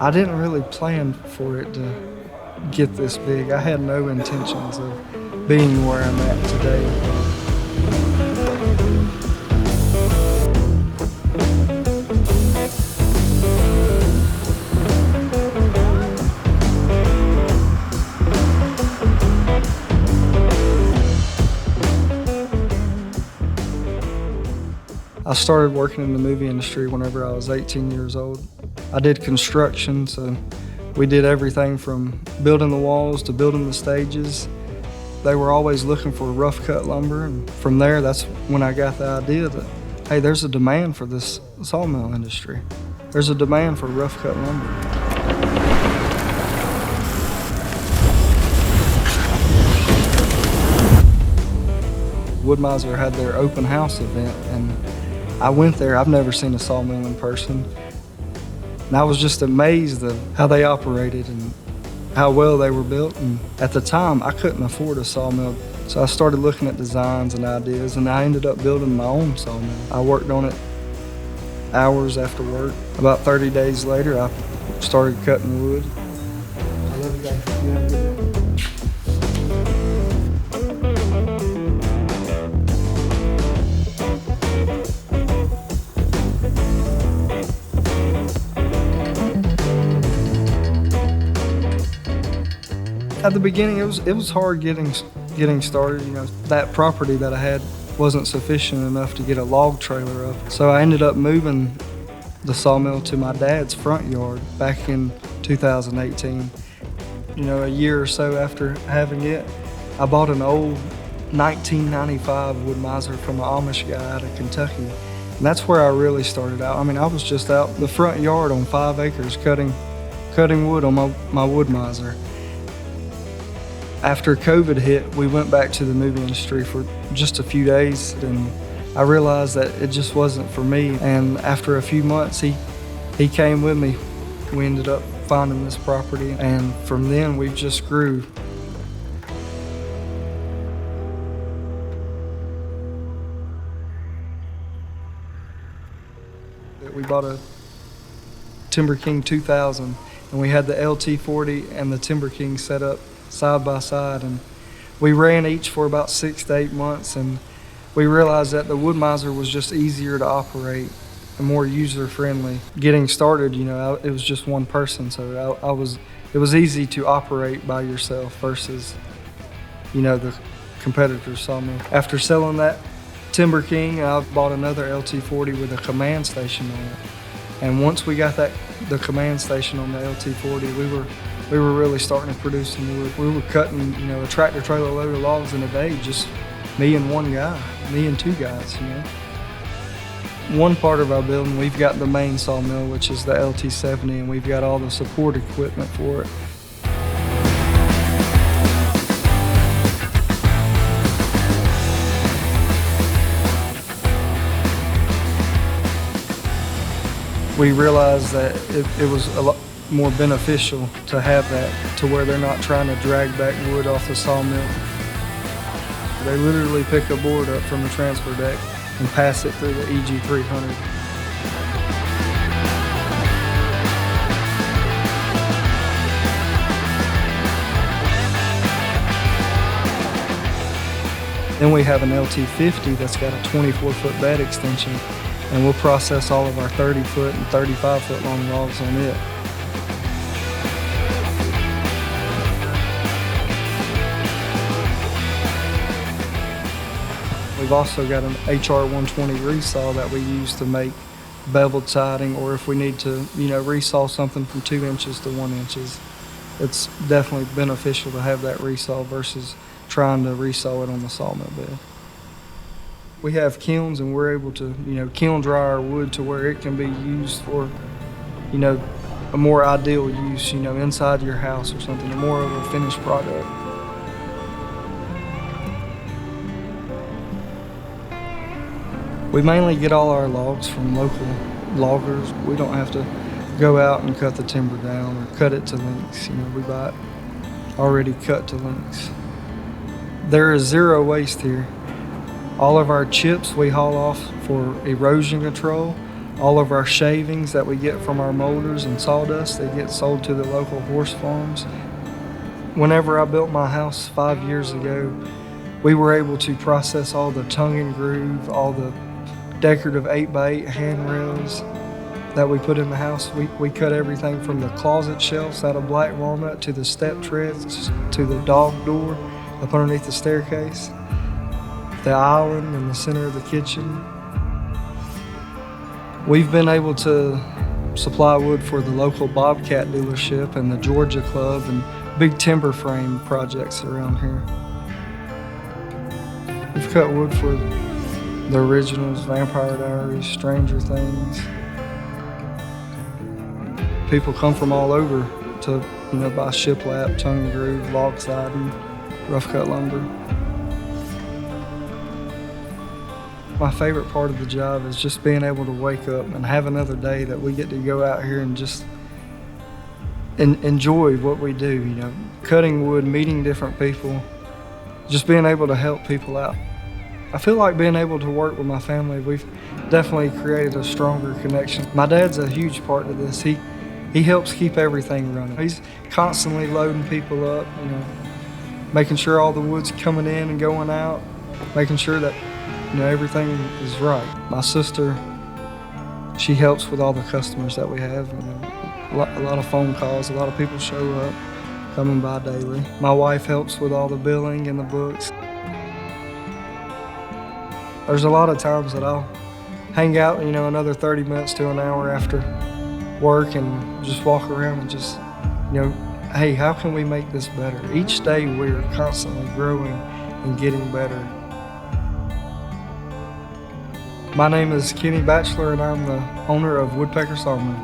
I didn't really plan for it to get this big. I had no intentions of being where I'm at today. I started working in the movie industry whenever I was 18 years old. I did construction, so we did everything from building the walls to building the stages. They were always looking for rough cut lumber, and from there, that's when I got the idea that, hey, there's a demand for this sawmill industry. There's a demand for rough cut lumber. Wood-Mizer had their open house event, and I went there. I've never seen a sawmill in person. And I was just amazed at how they operated and how well they were built. And at the time, I couldn't afford a sawmill. So I started looking at designs and ideas, and I ended up building my own sawmill. I worked on it hours after work. About 30 days later, I started cutting wood. I love you guys. At the beginning, it was hard getting started. You know, that property that I had wasn't sufficient enough to get a log trailer up. So I ended up moving the sawmill to my dad's front yard back in 2018. You know, a year or so after having it, I bought an old 1995 Wood-Mizer from an Amish guy out of Kentucky. And that's where I really started out. I mean, I was just out the front yard on 5 acres cutting wood on my Wood-Mizer. After COVID hit, we went back to the movie industry for just a few days, and I realized that it just wasn't for me. And after a few months, he came with me. We ended up finding this property, and from then we just grew. We bought a Timber King 2000, and we had the LT40 and the Timber King set up side by side, and we ran each for about 6 to 8 months, and we realized that the Wood-Mizer was just easier to operate and more user-friendly. Getting started, you know, it was just one person, so it was easy to operate by yourself versus, you know, the competitor sawmill. After selling that Timber King, I bought another LT40 with a command station on it, and once we got the command station on the LT40, we were really starting to produce some wood. We were cutting, you know, a tractor trailer load of logs in a day, just me and one guy, me and 2 guys, you know. One part of our building, we've got the main sawmill, which is the LT70, and we've got all the support equipment for it. We realized that it was a lot more beneficial to have that, to where they're not trying to drag back wood off the sawmill. They literally pick a board up from the transfer deck and pass it through the EG300. Then we have an LT50 that's got a 24-foot bed extension, and we'll process all of our 30-foot and 35-foot long logs on it. We've also got an HR120 resaw that we use to make beveled siding, or if we need to, you know, resaw something from 2 inches to 1 inch. It's definitely beneficial to have that resaw versus trying to resaw it on the sawmill bed. We have kilns, and we're able to, you know, kiln dry our wood to where it can be used for, you know, a more ideal use, you know, inside your house or something, a more of a finished product. We mainly get all our logs from local loggers. We don't have to go out and cut the timber down or cut it to lengths. You know, we buy it already cut to lengths. There is zero waste here. All of our chips we haul off for erosion control. All of our shavings that we get from our molders and sawdust, they get sold to the local horse farms. Whenever I built my house 5 years ago, we were able to process all the tongue and groove, all the decorative 8x8 handrails that we put in the house. We cut everything from the closet shelves out of black walnut to the step treads to the dog door up underneath the staircase, the island in the center of the kitchen. We've been able to supply wood for the local Bobcat dealership and the Georgia Club and big timber frame projects around here. We've cut wood for the originals, Vampire Diaries, Stranger Things. People come from all over to, buy shiplap, tongue and groove, log siding, rough cut lumber. My favorite part of the job is just being able to wake up and have another day that we get to go out here and just enjoy what we do, cutting wood, meeting different people, just being able to help people out. I feel like being able to work with my family, we've definitely created a stronger connection. My dad's a huge part of this. He helps keep everything running. He's constantly loading people up, making sure all the wood's coming in and going out, making sure that everything is right. My sister, she helps with all the customers that we have. A lot of phone calls, a lot of people show up, coming by daily. My wife helps with all the billing and the books. There's a lot of times that I'll hang out, another 30 minutes to an hour after work and just walk around and just, hey, how can we make this better? Each day we're constantly growing and getting better. My name is Kenney Batchelor and I'm the owner of Woodpecker Sawmill.